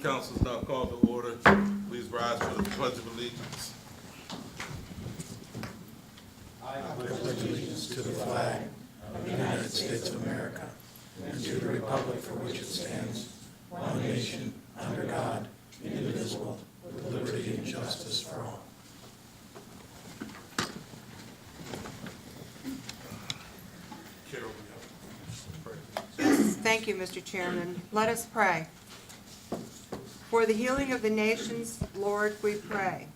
Council is now called to order. Please rise for the Pledge of Allegiance. Allegiance to the flag of the United States of America and to the republic for which it stands, one nation, under God, indivisible, with liberty and justice for all. Carol, Thank you, Mr. Chairman. Let us pray. For the healing of the nations, Lord, we pray.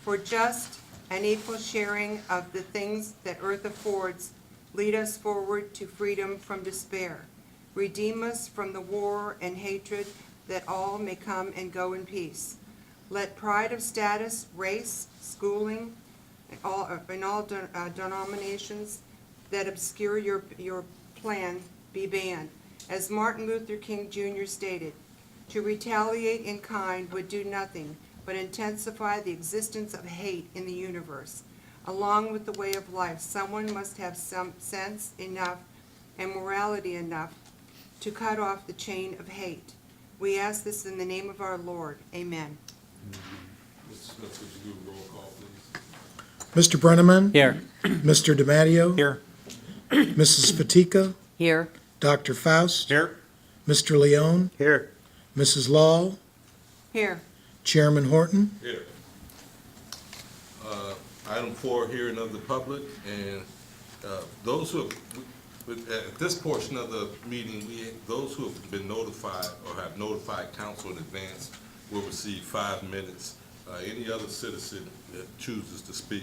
For just and equal sharing of the things that earth affords, lead us forward to freedom from despair. Redeem us from the war and hatred, that all may come and go in peace. Let pride of status, race, schooling, in all denominations that obscure your plan be banned. As Martin Luther King Jr. stated, to retaliate in kind would do nothing but intensify the existence of hate in the universe. Along with the way of life, someone must have some sense enough and morality enough to cut off the chain of hate. We ask this in the name of our Lord. Amen. Mr. Smith, would you do a roll call, please? Mr. Brenneman? Here. Mr. DiMatteo? Here. Mrs. Fatica? Here. Dr. Faust? Here. Mr. Leone? Here. Mrs. Law? Here. Chairman Horton? Here. Item 4, hearing of the public, and those who have, at this portion of the meeting, those who have been notified or have notified council in advance will receive 5 minutes. Any other citizen that chooses to speak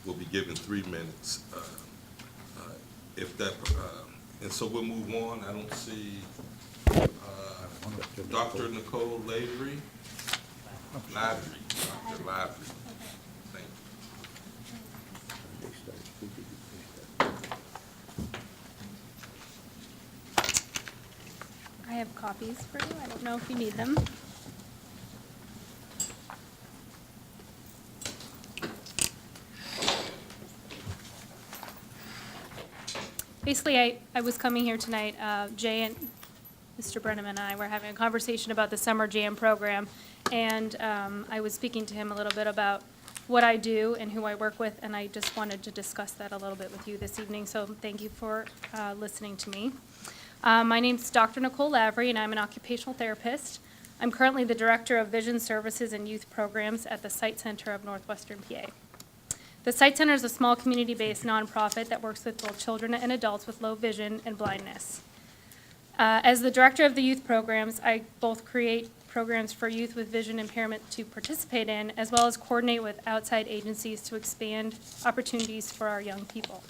will be given 3 minutes. And so we'll move on. I don't see Dr. Nicole Lavery. Dr. Lavery. Thank I have copies for you. I don't know if you need them. Basically, I was coming here tonight, Jay and Mr. Brenham and I were having a conversation about the Summer Jam program, and I was speaking to him a little bit about what I do and who I work with, and I just wanted to discuss that a little bit with you this evening, so thank you for listening to me. My name's Dr. Nicole Lavery, and I'm an occupational therapist. I'm currently the Director of Vision Services and Youth Programs at the Sight Center of Northwestern PA. The Sight Center is a small community-based nonprofit that works with both children and adults with low vision and blindness. As the Director of the Youth Programs, I both create programs for youth with vision impairment to participate in, as well as coordinate with outside agencies to expand opportunities for our young people.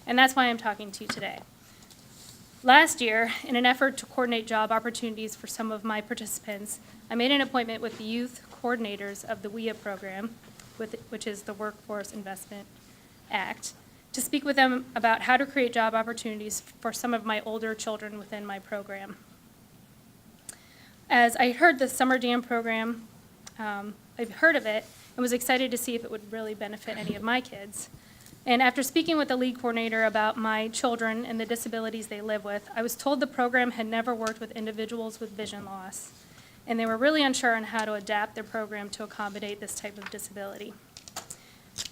And that's why I'm talking to you today. Last year, in an effort to coordinate job opportunities for some of my participants, I made an appointment with the youth coordinators of the WIA program, which is the Workforce Investment Act, to speak with them about how to create job opportunities for some of my older children within my program. As I heard the Summer Jam program, I've heard of it and was excited to see if it would really benefit any of my kids. And after speaking with the lead coordinator about my children and the disabilities they live with, I was told the program had never worked with individuals with vision loss, and they were really unsure on how to adapt their program to accommodate this type of disability.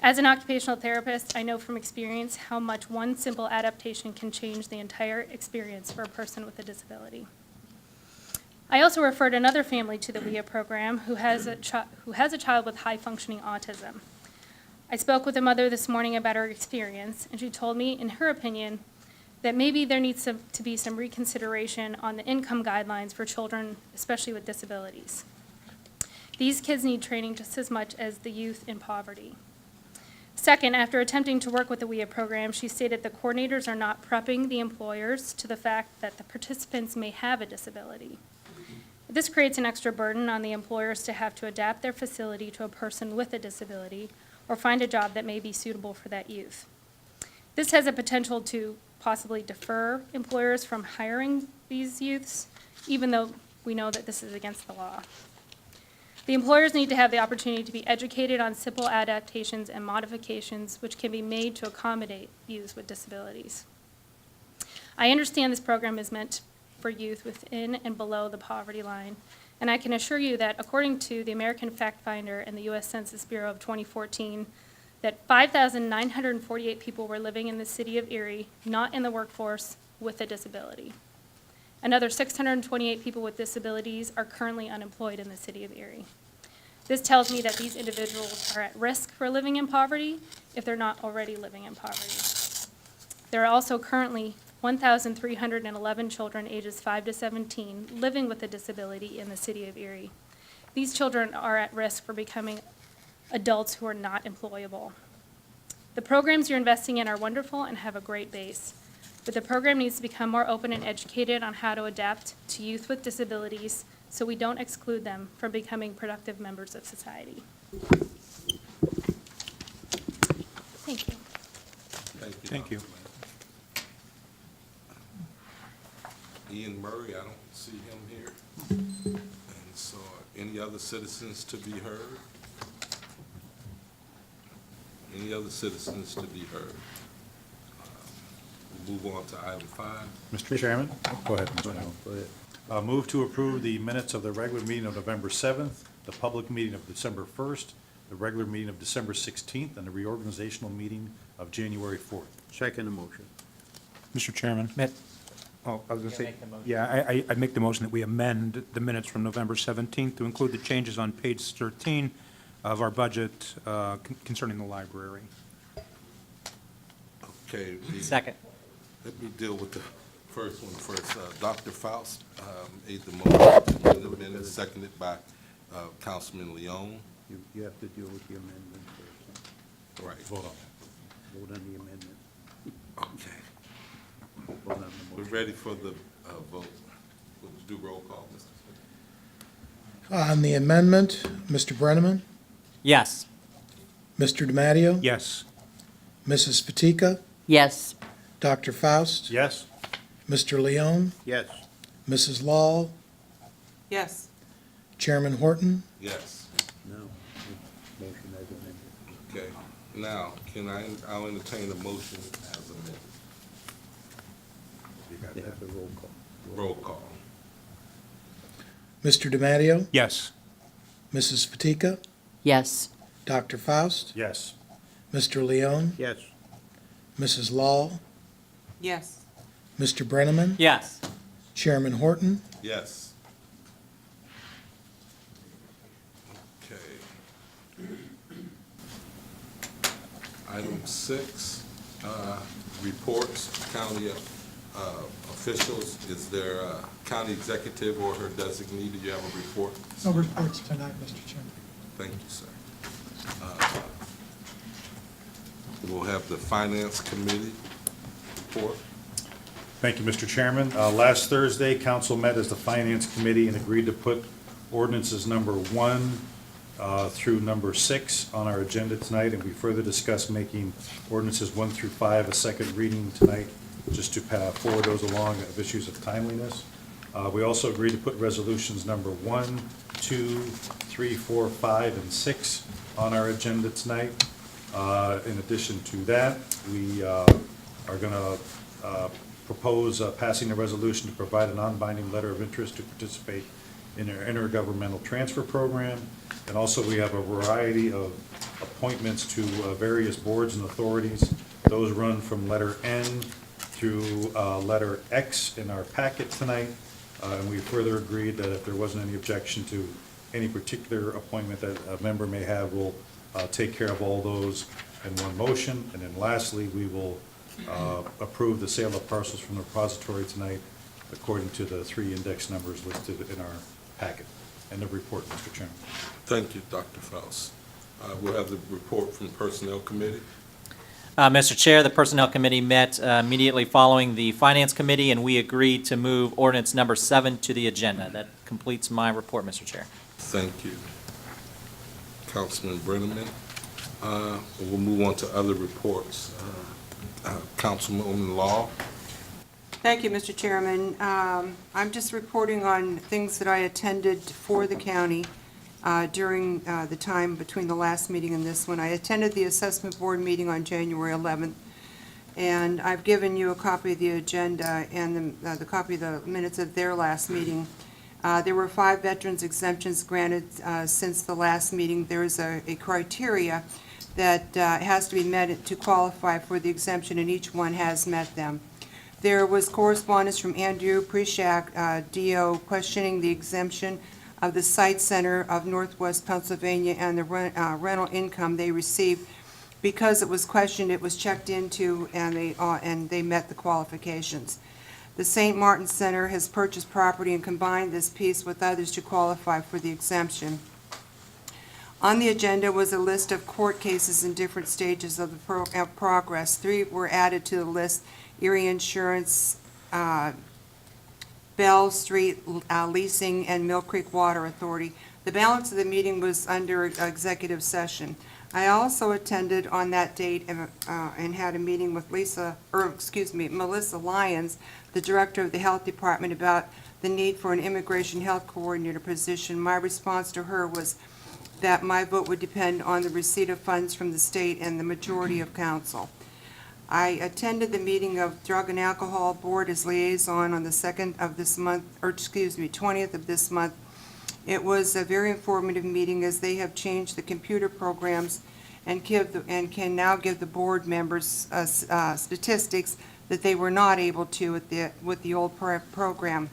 As an occupational therapist, I know from experience how much one simple adaptation can change the entire experience for a person with a disability. I also referred another family to the WIA program who has a child with high-functioning autism. I spoke with a mother this morning about her experience, and she told me, in her opinion, that maybe there needs to be some reconsideration on the income guidelines for children, especially with disabilities. These kids need training just as much as the youth in poverty. Second, after attempting to work with the WIA program, she stated the coordinators are not prepping the employers to the fact that the participants may have a disability. This creates an extra burden on the employers to have to adapt their facility to a person with a disability or find a job that may be suitable for that youth. This has a potential to possibly defer employers from hiring these youths, even though we know that this is against the law. The employers need to have the opportunity to be educated on simple adaptations and modifications which can be made to accommodate youth with disabilities. I understand this program is meant for youth within and below the poverty line, And I can assure you that according to the American Fact Finder and the U.S. Census Bureau of 2014, that 5,948 people were living in the city of Erie, not in the workforce, with a disability. Another 628 people with disabilities are currently unemployed in the city of Erie. This tells me that these individuals are at risk for living in poverty if they're not already living in poverty. There are also currently 1,311 children ages 5 to 17 living with a disability in the city of Erie. These children are at risk for becoming adults who are not employable. The programs you're investing in are wonderful and have a great base, but the program needs to become more open and educated on how to adapt to youth with disabilities so we don't exclude them from becoming productive members of society. Thank you. Thank you. Thank you. Ian Murray, I don't see him here. And so, any other citizens to be heard? Any other citizens to be heard? We'll move on to item 5. Mr. Chairman? Go ahead, Mr. Allen. Go ahead. Move to approve the minutes of the regular meeting of November 7th, the public meeting of December 1st, the regular meeting of December 16th, and the reorganizational meeting of January 4th. Second motion. Mr. Chairman, I was going to say, make the motion. yeah, I make the motion that we amend the minutes from November 17th to include the changes on page 13 of our budget concerning the library. Okay. Second. Let me deal with the first one first. Dr. Faust made the motion, to amend the minutes, seconded by Councilman Leon. You have to deal with the amendment first. Right. Vote on it. Vote on the amendment. Okay. Vote on the We're motion. ready for the vote. We'll do roll call, Mr. Smith. On the amendment, Mr. Brenneman, Yes. Mr. DiMatteo, Yes. Mrs. Fatika, yes, Dr. Faust, Yes? Mr. Leon, Yes. Mrs. Law, Yes. Chairman Horton, Yes. No. Motion as amended. Okay. Now, I'll entertain a motion as amended. You got They that? have the roll call. Roll call. Mr. DiMatteo, Yes. Mrs. Fatika, yes, Dr. Faust, Yes. Mr. Leon, Yes. Mrs. Law, Yes. Mr. Brenneman, Yes. Chairman Horton, Yes. Okay. Item 6, reports, county officials. Is there a county executive or her designee? Do you have a report? No reports tonight, Mr. Chairman. Thank you, sir. We'll have the Finance Committee report. Thank you, Mr. Chairman. Last Thursday, council met as the Finance Committee and agreed to put ordinances number 1 through number 6 on our agenda tonight, and we further discussed making ordinances 1 through 5 a second reading tonight, just to forward those along of issues of timeliness. We also agreed to put resolutions number 1, 2, 3, 4, 5, and 6 on our agenda tonight. In addition to that, we are going to propose passing a resolution to provide a non-binding letter of interest to participate in our intergovernmental transfer program. And also, we have a variety of appointments to various boards and authorities. Those run from letter N through letter X in our packet tonight. And we further agreed that if there wasn't any objection to any particular appointment that a member may have, we'll take care of all those in one motion. And then lastly, we will approve the sale of parcels from the repository tonight according to the 3 index numbers listed in our packet. End of report, Mr. Chairman. Thank you, Dr. Faust. We'll have the report from Personnel Committee. Mr. Chair, the Personnel Committee met immediately following the Finance Committee, and we agreed to move ordinance number 7 to the agenda. That completes my report, Mr. Chair. Thank you. Councilman Brenneman. We'll move on to other reports. Councilwoman Law. Thank you, Mr. Chairman. I'm just reporting on things that I attended for the county during the time between the last meeting and this one. I attended the Assessment Board meeting on January 11th, and I've given you a copy of the agenda and the copy of the minutes of their last meeting. There were 5 veterans exemptions granted since the last meeting. There is a criteria that has to be met to qualify for the exemption, and each one has met them. There was correspondence from Andrew Prishak, DO, questioning the exemption of the Site Center of Northwest Pennsylvania and the rental income they received. Because it was questioned, it was checked into, and they met the qualifications. The St. Martin Center has purchased property and combined this piece with others to qualify for the exemption. On the agenda was a list of court cases in different stages of the progress. 3 were added to the list: Erie Insurance, Bell Street Leasing, and Mill Creek Water Authority. The balance of the meeting was under executive session. I also attended on that date and had a meeting with Melissa Lyons, the Director of the Health Department, about the need for an immigration health coordinator position. My response to her was that my vote would depend on the receipt of funds from the state and the majority of council. I attended the meeting of Drug and Alcohol Board as liaison on the 2nd of this month, 20th of this month. It was a very informative meeting, as they have changed the computer programs and can now give the board members statistics that they were not able to with the old program.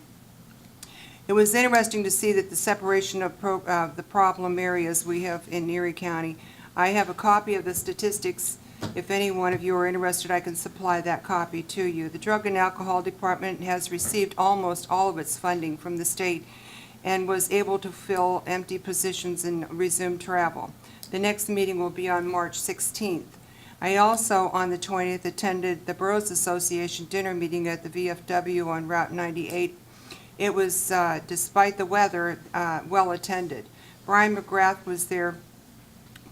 It was interesting to see that the separation of the problem areas we have in Erie County. I have a copy of the statistics. If any one of you are interested, I can supply that copy to you. The Drug and Alcohol Department has received almost all of its funding from the state and was able to fill empty positions and resume travel. The next meeting will be on March 16th. I also, on the 20th, attended the Boroughs Association dinner meeting at the VFW on Route 98. It was, despite the weather, well attended. Brian McGrath was there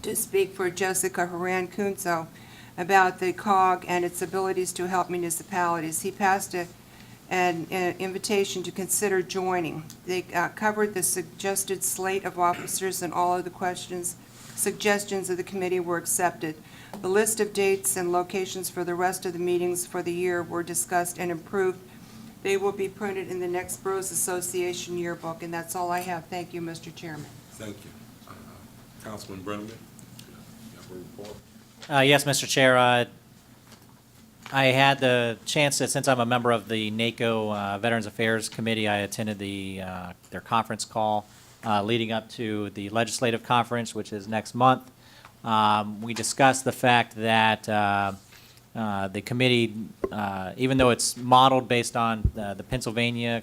to speak for Jessica Haran-Kunzo about the COG and its abilities to help municipalities. He passed an invitation to consider joining. They covered the suggested slate of officers, and all of the suggestions of the committee were accepted. The list of dates and locations for the rest of the meetings for the year were discussed and approved. They will be printed in the next Boroughs Association yearbook, and that's all I have. Thank you, Mr. Chairman. Thank you. Councilman Brenneman, you have a report? Yes, Mr. Chair. I had the chance to, since I'm a member of the NACO Veterans Affairs Committee, I attended their conference call leading up to the legislative conference, which is next month. We discussed the fact that the committee, even though it's modeled based on the Pennsylvania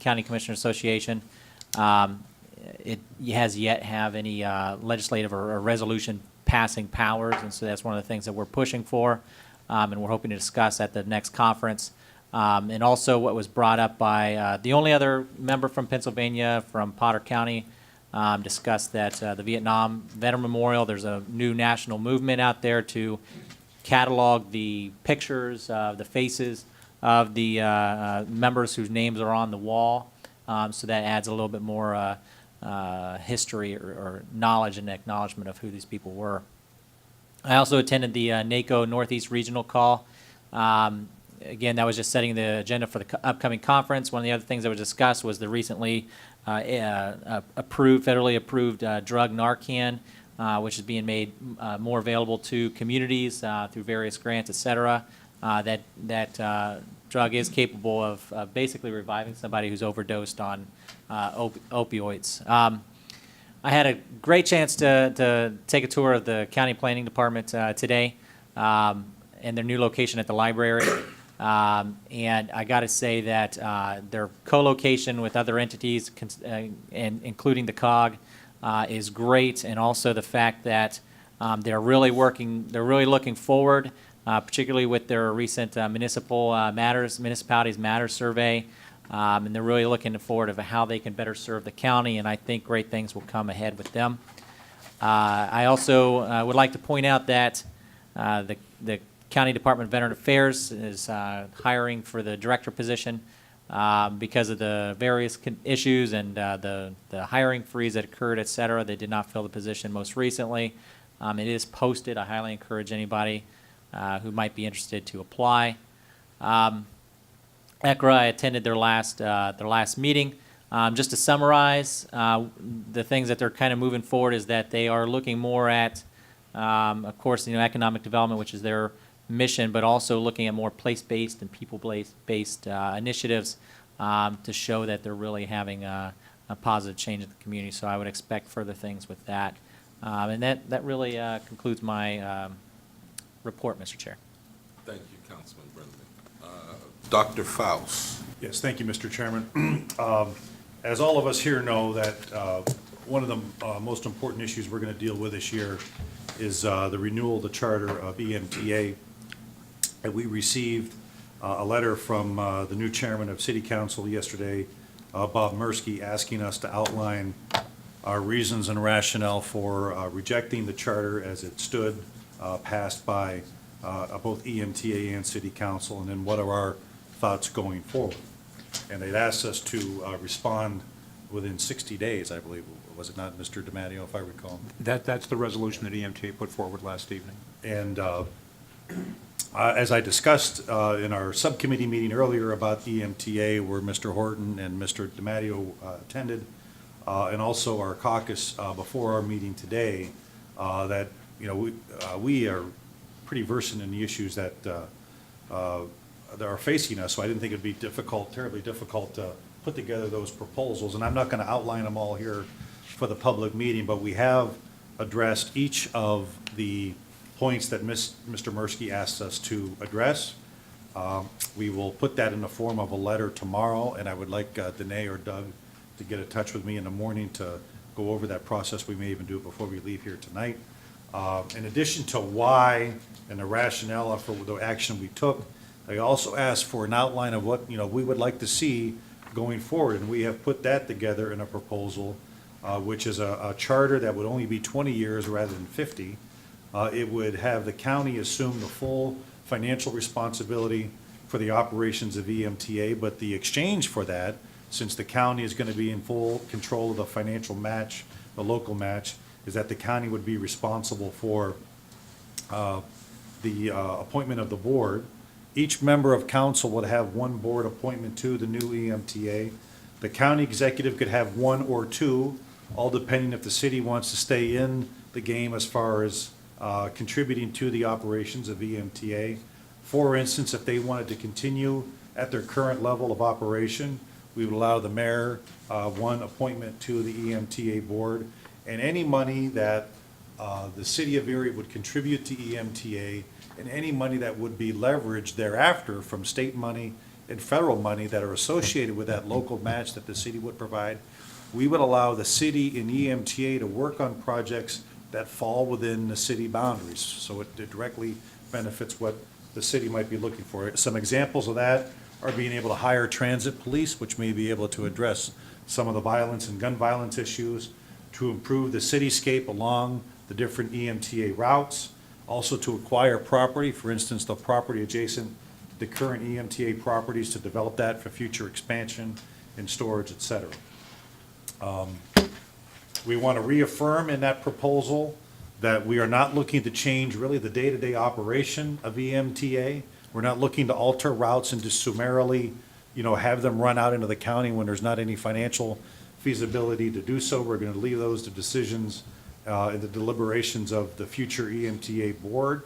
County Commissioner Association, it has yet have any legislative or resolution passing powers, and so that's one of the things that we're pushing for, and we're hoping to discuss at the next conference. And also what was brought up by the only other member from Pennsylvania, from Potter County, discussed that the Vietnam Veteran Memorial, there's a new national movement out there to catalog the pictures, the faces of the members whose names are on the wall, so that adds a little bit more history or knowledge and acknowledgement of who these people were. I also attended the NACO Northeast Regional Call. Again, that was just setting the agenda for the upcoming conference. One of the other things that was discussed was the recently federally approved drug Narcan, which is being made more available to communities through various grants, et cetera. That drug is capable of basically reviving somebody who's overdosed on opioids. I had a great chance to take a tour of the county planning department today and their new location at the library. And I got to say that their co-location with other entities, and including the COG, is great, and also the fact that they're really looking forward, particularly with their recent Municipalities Matter survey, and they're really looking forward to how they can better serve the county, and I think great things will come ahead with them. I also would like to point out that the County Department of Veteran Affairs is hiring for the director position because of the various issues and the hiring freeze that occurred, et cetera. They did not fill the position most recently. It is posted. I highly encourage anybody who might be interested to apply. ECRA, I attended their last meeting. Just to summarize, the things that they're kind of moving forward is that they are looking more at, of course, economic development, which is their mission, but also looking at more place-based and people-based initiatives to show that they're really having a positive change in the community. So I would expect further things with that. And that really concludes my report, Mr. Chair. Thank you, Councilman Brenneman. Dr. Faust. Yes, thank you, Mr. Chairman. As all of us here know, that one of the most important issues we're going to deal with this year is the renewal of the charter of EMTA. And we received a letter from the new chairman of City Council yesterday, Bob Mursky, asking us to outline our reasons and rationale for rejecting the charter as it stood, passed by both EMTA and City Council, and then what are our thoughts going forward. And they'd asked us to respond within 60 days, I believe. Was it not, Mr. DiMatteo, if I recall? That's the resolution that EMTA put forward last evening. And as I discussed in our subcommittee meeting earlier about EMTA, where Mr. Horton and Mr. DiMatteo attended, and also our caucus before our meeting today, that, we are pretty versed in the issues that are facing us, so I didn't think it'd be terribly difficult to put together those proposals. And I'm not going to outline them all here for the public meeting, but we have addressed each of the points that Mr. Mursky asked us to address. We will put that in the form of a letter tomorrow, and I would like Danae or Doug to get in touch with me in the morning to go over that process. We may even do it before we leave here tonight. In addition to why and the rationale for the action we took, I also asked for an outline of what we would like to see going forward, and we have put that together in a proposal, which is a charter that would only be 20 years rather than 50. It would have the county assume the full financial responsibility for the operations of EMTA, but the exchange for that, since the county is going to be in full control of the financial match, the local match, is that the county would be responsible for the appointment of the board. Each member of council would have one board appointment to the new EMTA. The county executive could have one or two, all depending if the city wants to stay in the game as far as contributing to the operations of EMTA. For instance, if they wanted to continue at their current level of operation, we would allow the mayor one appointment to the EMTA board. And any money that the city of Erie would contribute to EMTA, and any money that would be leveraged thereafter from state money and federal money that are associated with that local match that the city would provide, we would allow the city and EMTA to work on projects that fall within the city boundaries. So it directly benefits what the city might be looking for. Some examples of that are being able to hire transit police, which may be able to address some of the violence and gun violence issues, to improve the cityscape along the different EMTA routes, also to acquire property, for instance, the property adjacent to the current EMTA properties, to develop that for future expansion and storage, et cetera. We want to reaffirm in that proposal that we are not looking to change really the day-to-day operation of EMTA. We're not looking to alter routes and just summarily, have them run out into the county when there's not any financial feasibility to do so. We're going to leave those to decisions in the deliberations of the future EMTA board.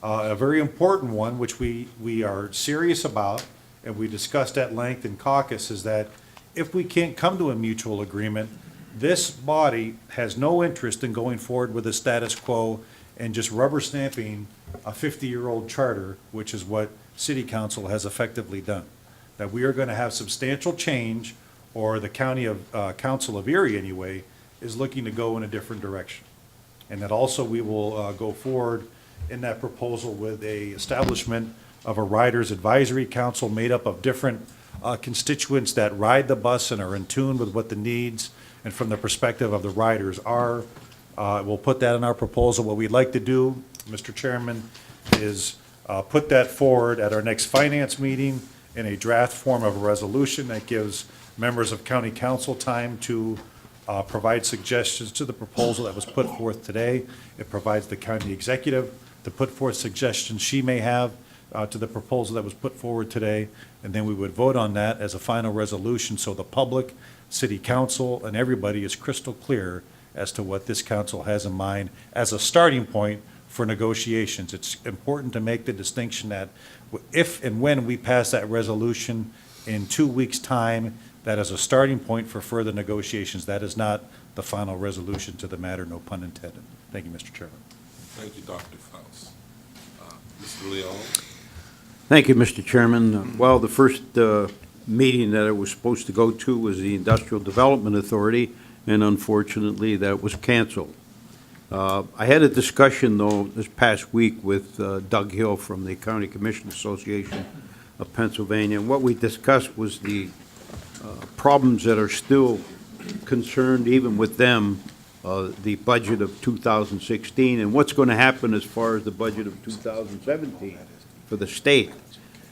A very important one, which we are serious about, and we discussed at length in caucus, is that if we can't come to a mutual agreement, this body has no interest in going forward with the status quo and just rubber stamping a 50-year-old charter, which is what City Council has effectively done. That we are going to have substantial change, or the Council of Erie anyway, is looking to go in a different direction. And that also we will go forward in that proposal with a establishment of a riders advisory council made up of different constituents that ride the bus and are in tune with what the needs and from the perspective of the riders are. We'll put that in our proposal. What we'd like to do, Mr. Chairman, is put that forward at our next finance meeting in a draft form of a resolution that gives members of county council time to provide suggestions to the proposal that was put forth today. It provides the county executive to put forth suggestions she may have to the proposal that was put forward today, and then we would vote on that as a final resolution, so the public city council and everybody is crystal clear as to what this council has in mind as a starting point for negotiations. It's important to make the distinction that if and when we pass that resolution in 2 weeks' time, that is a starting point for further negotiations. That is not the final resolution to the matter, no pun intended. Thank you, Mr. Chairman. Thank you, Dr. Faust. Mr. Leon? Thank you, Mr. Chairman. Well, the first meeting that I was supposed to go to was the Industrial Development Authority, and unfortunately, that was canceled. I had a discussion, though, this past week with Doug Hill from the County Commission Association of Pennsylvania, and what we discussed was the problems that are still concerned, even with them, the budget of 2016, and what's going to happen as far as the budget of 2017 for the state.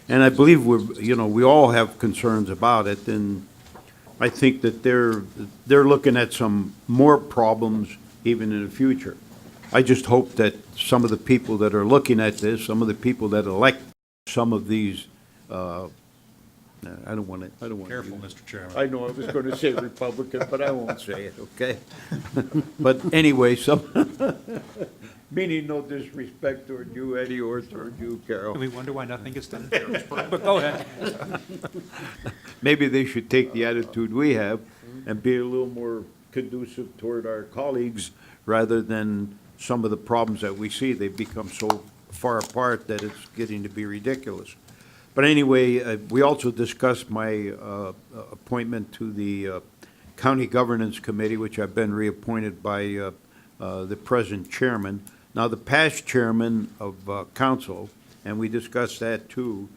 And I believe we all have concerns about it, and I think that they're looking at some more problems even in the future. I just hope that some of the people that are looking at this, some of the people that elect some of these, I don't want to. Careful, Mr. Chairman. I know I was going to say Republican, but I won't say it, okay? But anyway, meaning no disrespect toward you, Eddie, or toward you, Carol. We wonder why nothing gets done in Harrisburg, but go ahead. Maybe they should take the attitude we have and be a little more conducive toward our colleagues rather than some of the problems that we see. They've become so far apart that it's getting to be ridiculous. But anyway, we also discussed my appointment to the County Governance Committee, which I've been reappointed by the present chairman. Now, the past chairman of council, and we discussed that too,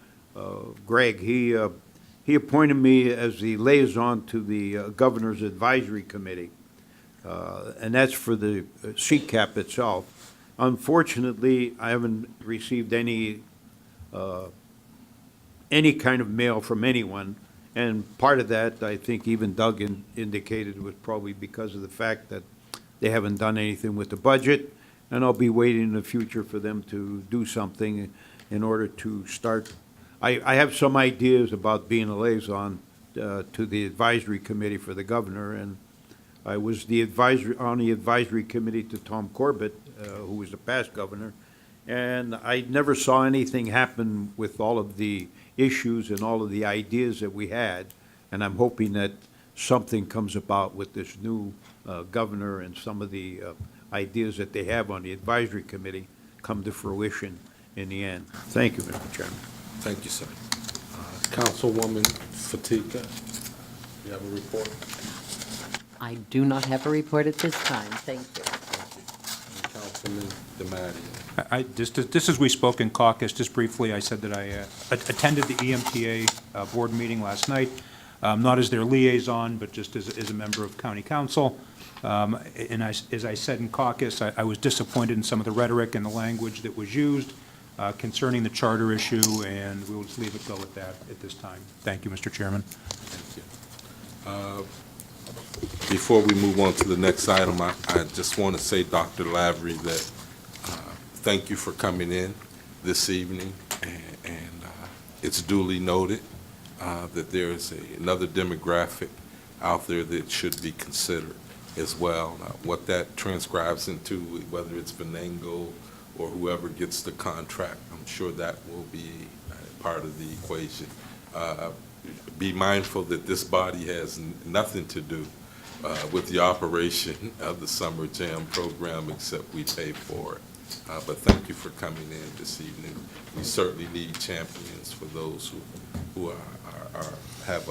Greg, he appointed me as the liaison to the Governor's Advisory Committee, and that's for the CCAP itself. Unfortunately, I haven't received any kind of mail from anyone, and part of that, I think even Doug indicated, was probably because of the fact that they haven't done anything with the budget, and I'll be waiting in the future for them to do something in order to start. I have some ideas about being a liaison to the advisory committee for the governor, and I was on the advisory committee to Tom Corbett, who was the past governor, and I never saw anything happen with all of the issues and all of the ideas that we had, and I'm hoping that something comes about with this new governor and some of the ideas that they have on the advisory committee come to fruition in the end. Thank you, Mr. Chairman. Thank you, sir. Councilwoman Fatika, you have a report? I do not have a report at this time. Thank you. Councilman DiMatteo. Just as we spoke in caucus, just briefly, I said that I attended the EMTA board meeting last night, not as their liaison, but just as a member of county council. And as I said in caucus, I was disappointed in some of the rhetoric and the language that was used concerning the charter issue, and we will just leave it go at that at this time. Thank you, Mr. Chairman. Thank you. Before we move on to the next item, I just want to say, Dr. Lavery, that thank you for coming in this evening, and it's duly noted that there is another demographic out there that should be considered as well. What that transcribes into, whether it's Venango or whoever gets the contract, I'm sure that will be part of the equation. Be mindful that this body has nothing to do with the operation of the Summer Jam program, except we pay for it. But thank you for coming in this evening. We certainly need champions for those who have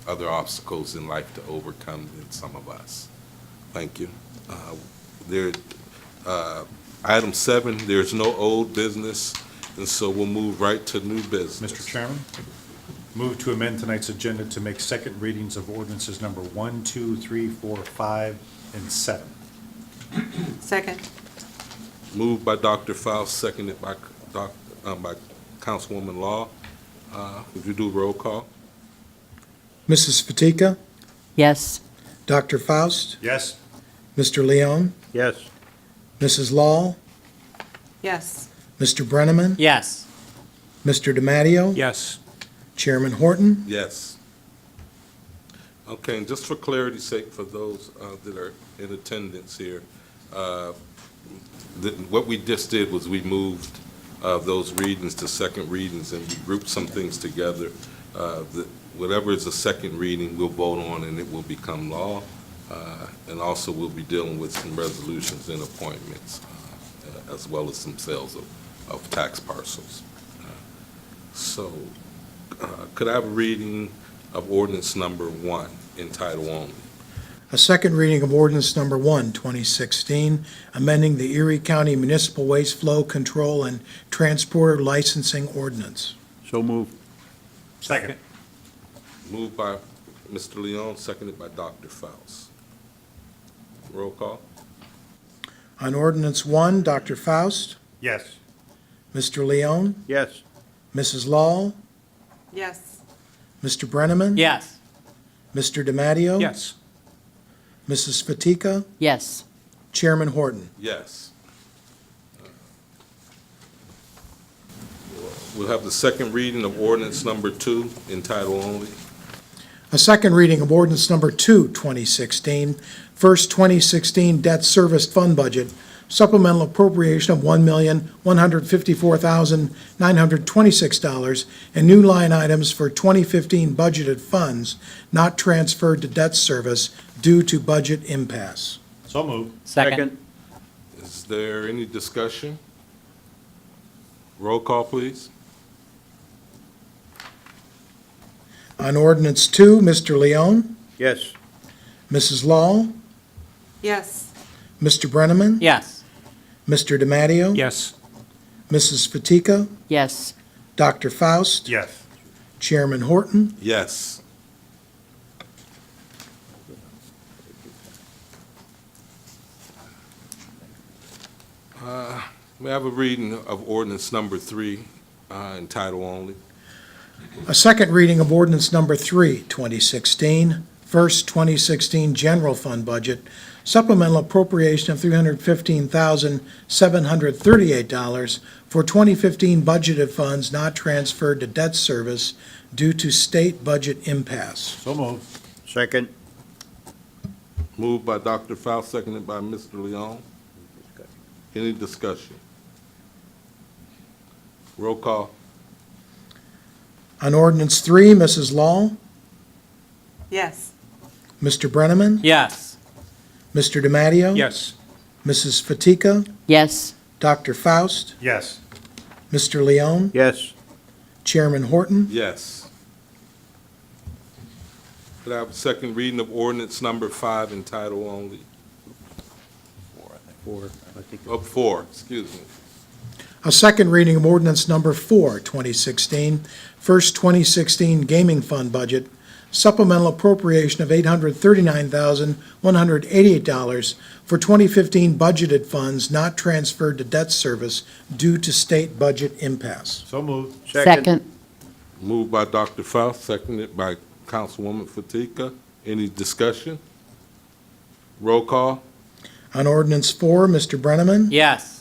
other obstacles in life to overcome than some of us. Thank you. Item 7, there's no old business, and so we'll move right to new business. Mr. Chairman, move to amend tonight's agenda to make second readings of ordinances number 1, 2, 3, 4, 5, and 7. Second. Moved by Dr. Faust, seconded by Councilwoman Law. Would you do roll call? Mrs. Fatika, Yes. Dr. Faust, Yes? Mr. Leon, Yes. Mrs. Law, Yes. Mr. Brenneman, Yes. Mr. DiMatteo, Yes. Chairman Horton. Yes. Okay, and just for clarity's sake, for those that are in attendance here, what we just did was we moved those readings to second readings, and we grouped some things together. Whatever is a second reading, we'll vote on, and it will become law. And also, we'll be dealing with some resolutions and appointments, as well as some sales of tax parcels. So, could I have a reading of ordinance number 1 in title only? A second reading of ordinance number 1, 2016, amending the Erie County Municipal Waste Flow Control and Transporter Licensing Ordinance. So moved. Second. Moved by Mr. Leon, seconded by Dr. Faust. Roll call? On ordinance 1, Dr. Faust, Yes. Mr. Leon, Yes. Mrs. Law, Yes. Mr. Brenneman. Yes. Mr. DiMatteo. Yes. Mrs. Fatika, Yes. Chairman Horton. Yes. We'll have the second reading of ordinance number 2 in title only. A second reading of ordinance number 2, 2016, first 2016 debt service fund budget, supplemental appropriation of $1,154,926, and new line items for 2015 budgeted funds not transferred to debt service due to budget impasse. So moved. Second. Is there any discussion? Roll call, please. On ordinance 2, Mr. Leon, Yes. Mrs. Law, Yes. Mr. Brenneman. Yes. Mr. DiMatteo. Yes. Mrs. Fatika, Yes. Dr. Faust, Yes. Chairman Horton. Yes. We have a reading of ordinance number 3 in title only. A second reading of ordinance number 3, 2016, first 2016 general fund budget, supplemental appropriation of $315,738 for 2015 budgeted funds not transferred to debt service due to state budget impasse. So moved. Second. Moved by Dr. Faust, seconded by Mr. Leon. Any discussion? Roll call. On ordinance 3, Mrs. Law, Yes. Mr. Brenneman, Yes. Mr. DiMatteo. Yes. Mrs. Fatika, Yes. Dr. Faust, Yes. Mr. Leon, Yes. Chairman Horton. Yes. Could I have a second reading of ordinance number 5 in title only? 4, I think. Oh, 4, excuse me. A second reading of ordinance number 4, 2016, first 2016 gaming fund budget, supplemental appropriation of $839,188 for 2015 budgeted funds not transferred to debt service due to state budget impasse. So moved. Second. Moved by Dr. Faust, seconded by Councilwoman Fatika. Any discussion? Roll call? On ordinance 4, Mr. Brenneman, Yes.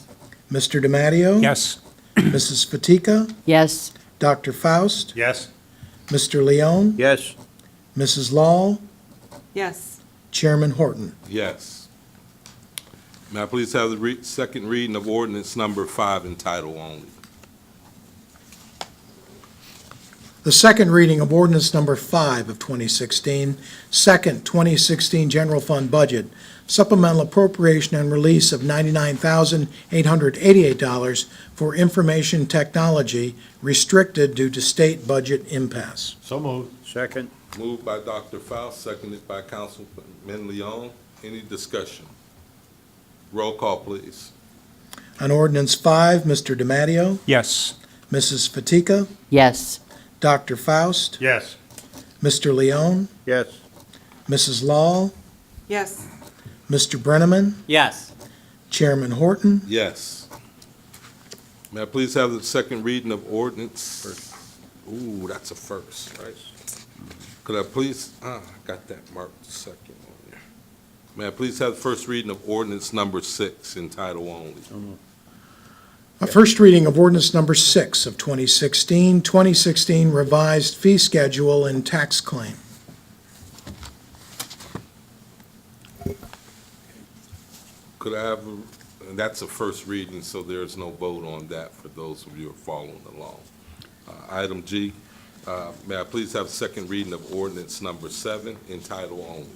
Mr. DiMatteo. Yes. Mrs. Fatika, Yes. Dr. Faust, Yes. Mr. Leon, Yes. Mrs. Law, Yes. Chairman Horton. Yes. May I please have the second reading of ordinance number 5 in title only? The second reading of ordinance number 5 of 2016, second 2016 general fund budget, supplemental appropriation and release of $99,888 for information technology restricted due to state budget impasse. So moved. Second. Moved by Dr. Faust, seconded by Councilman Leon. Any discussion? Roll call, please. On ordinance 5, Mr. DiMatteo, Yes. Mrs. Fatika, Yes. Dr. Faust, Yes. Mr. Leon, Yes. Mrs. Law, Yes. Mr. Brenneman, Yes. Chairman Horton. Yes. May I please have the second reading of ordinance? Ooh, that's a first, right? Could I please, I got that marked second on there. May I please have the first reading of ordinance number 6 in title only? A first reading of ordinance number 6 of 2016, 2016 revised fee schedule and tax claim. Could I have, and that's a first reading, so there's no vote on that for those of you who are following along. Item G, may I please have a second reading of ordinance number 7 in title only?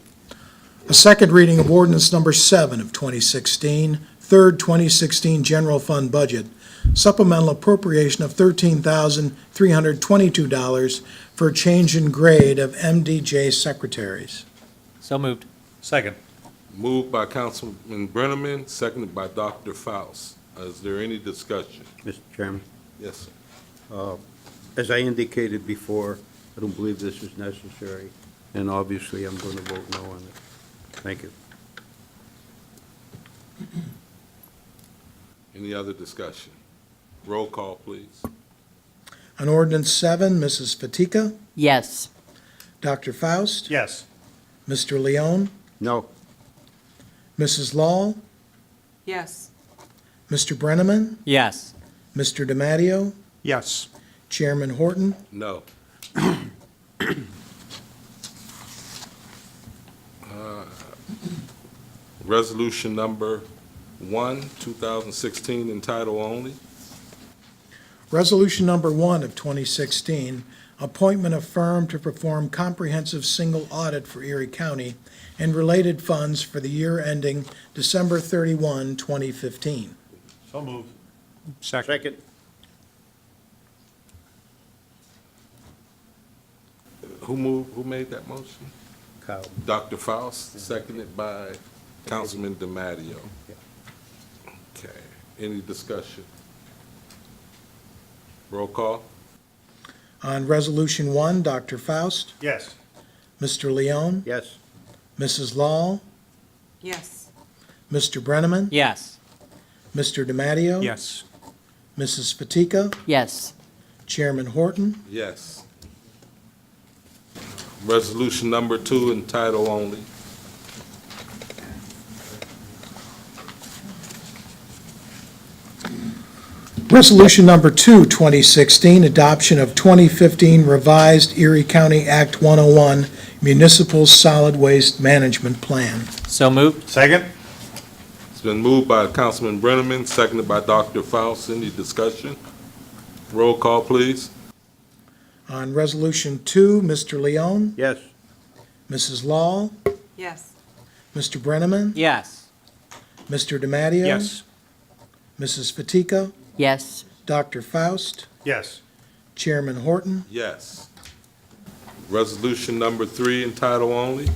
A second reading of ordinance number 7 of 2016, third 2016 general fund budget, supplemental appropriation of $13,322 for change in grade of MDJ secretaries. So moved. Second. Moved by Councilman Brenneman, seconded by Dr. Faust. Is there any discussion? Mr. Chairman, Yes, sir. as I indicated before, I don't believe this is necessary, and obviously I'm going to vote no on it. Thank you. Any other discussion? Roll call, please. On ordinance 7, Mrs. Fatika, Yes. Dr. Faust, Yes. Mr. Leone, No. Mrs. Law, Yes. Mr. Brenneman, Yes. Mr. DiMatteo, Yes. Chairman Horton, No. Resolution number 1, 2016, in title only. Resolution number 1 of 2016, appointment of firm to perform comprehensive single audit for Erie County and related funds for the year ending December 31, 2015. So moved. Second. Second. Who made that motion? Kyle. Dr. Faust, seconded by Councilman DiMatteo. Okay, any discussion? Roll call? On Resolution 1, Dr. Faust, Yes. Mr. Leone, Yes. Mrs. Law, Yes. Mr. Brenneman, Yes. Mr. DiMatteo, Yes. Mrs. Fatika, Yes. Chairman Horton, Yes. Resolution number 2 in title only. Resolution number 2, 2016, adoption of 2015 revised Erie County Act 101 Municipal Solid Waste Management Plan. So moved. Second. It's been moved by Councilman Brenneman, seconded by Dr. Faust. Any discussion? Roll call, please. On Resolution 2, Mr. Leone, Yes. Mrs. Law, Yes. Mr. Brenneman, Yes. Mr. DiMatteo, Yes. Mrs. Fatika, Yes. Dr. Faust, Yes. Chairman Horton, Yes. Resolution number 3 in title only.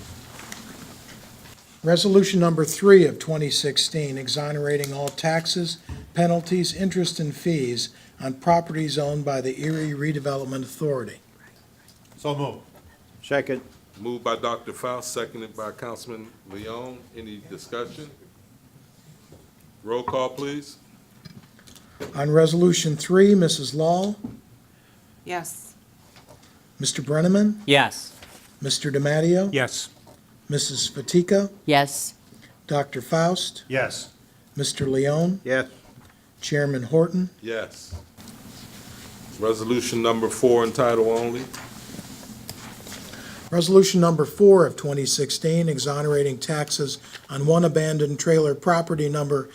Resolution number 3 of 2016, exonerating all taxes, penalties, interest, and fees on properties owned by the Erie Redevelopment Authority. So moved. Second. Moved by Dr. Faust, seconded by Councilman Leone. Any discussion? Roll call, please. On Resolution 3, Mrs. Law, Yes. Mr. Brenneman, Yes. Mr. DiMatteo, Yes. Mrs. Fatika, Yes. Dr. Faust, Yes. Mr. Leone, Yes. Chairman Horton, Yes. Resolution number 4 in title only. Resolution number 4 of 2016, exonerating taxes on one abandoned trailer property number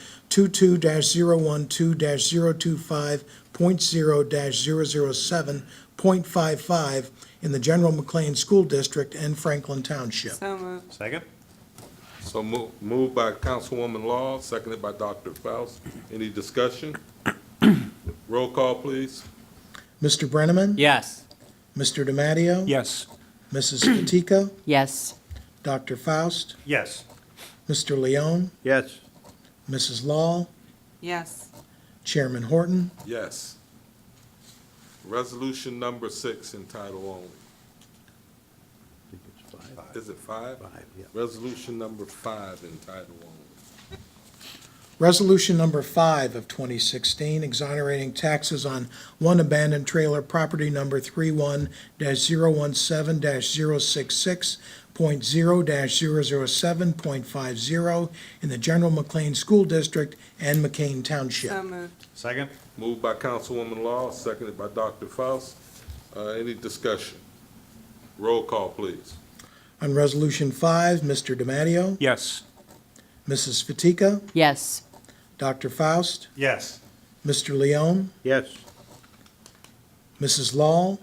22-012-025.0-007.55 in the General McLean School District and Franklin Township. So moved. Second. So moved by Councilwoman Law, seconded by Dr. Faust. Any discussion? Roll call, please. Mr. Brenneman? Yes. Mr. DiMatteo? Yes. Mrs. Fatika? Yes. Dr. Faust? Yes. Mr. Leone? Yes. Mrs. Law? Yes. Chairman Horton? Yes. Resolution number 6 in title only. I think it's 5. Is it 5? 5, yeah. Resolution number 5 in title only. Resolution number 5 of 2016, exonerating taxes on one abandoned trailer property number 31-017-066.0-007.50 in the General McLean School District and McCain Township. So moved. Second. Moved by Councilwoman Law, seconded by Dr. Faust. Any discussion? Roll call, please. On Resolution 5, Mr. DiMatteo, Yes. Mrs. Fatika, Yes. Dr. Faust, Yes. Mr. Leone, Yes. Mrs. Law,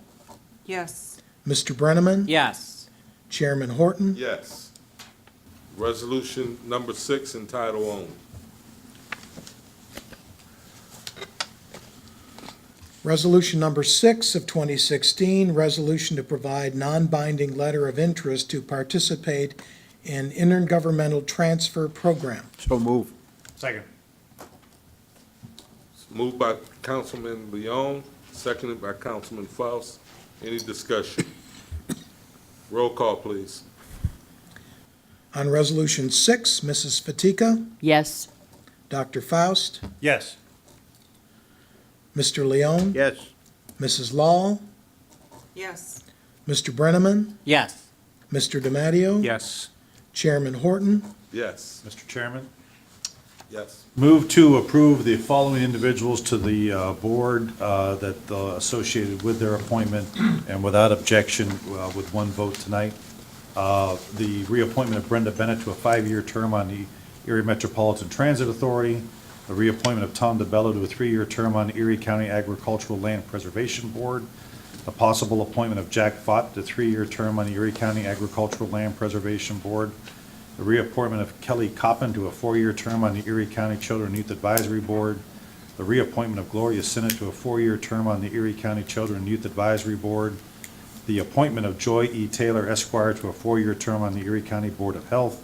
Yes. Mr. Brenneman, Yes. Chairman Horton, Yes. Resolution number 6 in title only. Resolution number 6 of 2016, resolution to provide non-binding letter of interest to participate in intergovernmental transfer program. So move. Second. Moved by Councilman Leon, seconded by Councilman Faust. Any discussion? Roll call, please. On Resolution 6, Mrs. Fatika, Yes. Dr. Faust, Yes. Mr. Leone, Yes. Mrs. Law, Yes. Mr. Brenneman, Yes. Mr. DiMatteo, Yes. Chairman Horton, Yes. Mr. Chairman? Yes. Move to approve the following individuals to the board that associated with their appointment and without objection with one vote tonight. The reappointment of Brenda Bennett to a 5-year term on the Erie Metropolitan Transit Authority. The reappointment of Tom DeBello to a 3-year term on the Erie County Agricultural Land Preservation Board. The possible appointment of Jack Fott to a 3-year term on the Erie County Agricultural Land Preservation Board. The reappointment of Kelly Coppin to a 4-year term on the Erie County Children and Youth Advisory Board. The reappointment of Gloria Sinnott to a 4-year term on the Erie County Children and Youth Advisory Board. The appointment of Joy E. Taylor Esquire to a 4-year term on the Erie County Board of Health.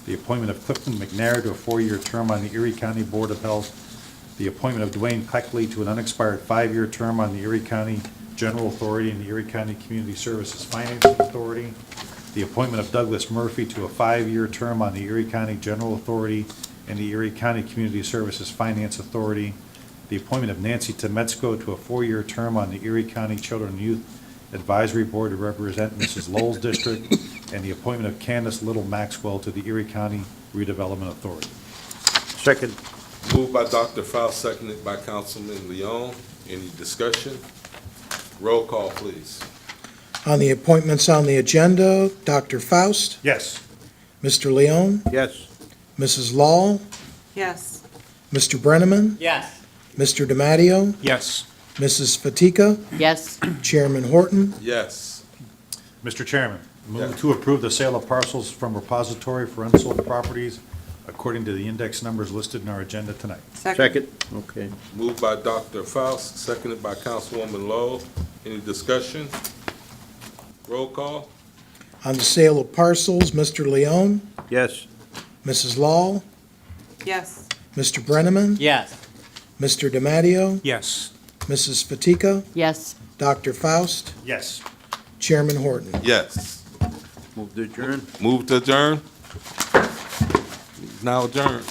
The appointment of Clifton McNair to a 4-year term on the Erie County Board of Health. The appointment of Dwayne Peckley to an unexpired 5-year term on the Erie County General Authority and the Erie County Community Services Financing Authority. The appointment of Douglas Murphy to a 5-year term on the Erie County General Authority and the Erie County Community Services Finance Authority. The appointment of Nancy Temetzko to a 4-year term on the Erie County Children and Youth Advisory Board to represent Mrs. Lowell's district, and the appointment of Candace Little Maxwell to the Erie County Redevelopment Authority. Second. Moved by Dr. Faust, seconded by Councilman Leon. Any discussion? Roll call, please. On the appointments on the agenda, Dr. Faust, Yes. Mr. Leone, Yes. Mrs. Law, Yes. Mr. Brenneman, Yes. Mr. DiMatteo, Yes. Mrs. Fatika, Yes. Chairman Horton, Yes. Mr. Chairman, move Yes. to approve the sale of parcels from repository for unsold properties according to the index numbers listed in our agenda tonight. Second. Okay. Moved by Dr. Faust, seconded by Councilwoman Lowe. Any discussion? Roll call? On the sale of parcels, Mr. Leone, Yes. Mrs. Law, Yes. Mr. Brenneman, Yes. Mr. DiMatteo, Yes. Mrs. Fatika, Yes. Dr. Faust, Yes. Chairman Horton. Yes. Move to adjourn. Move to adjourn? Now adjourned.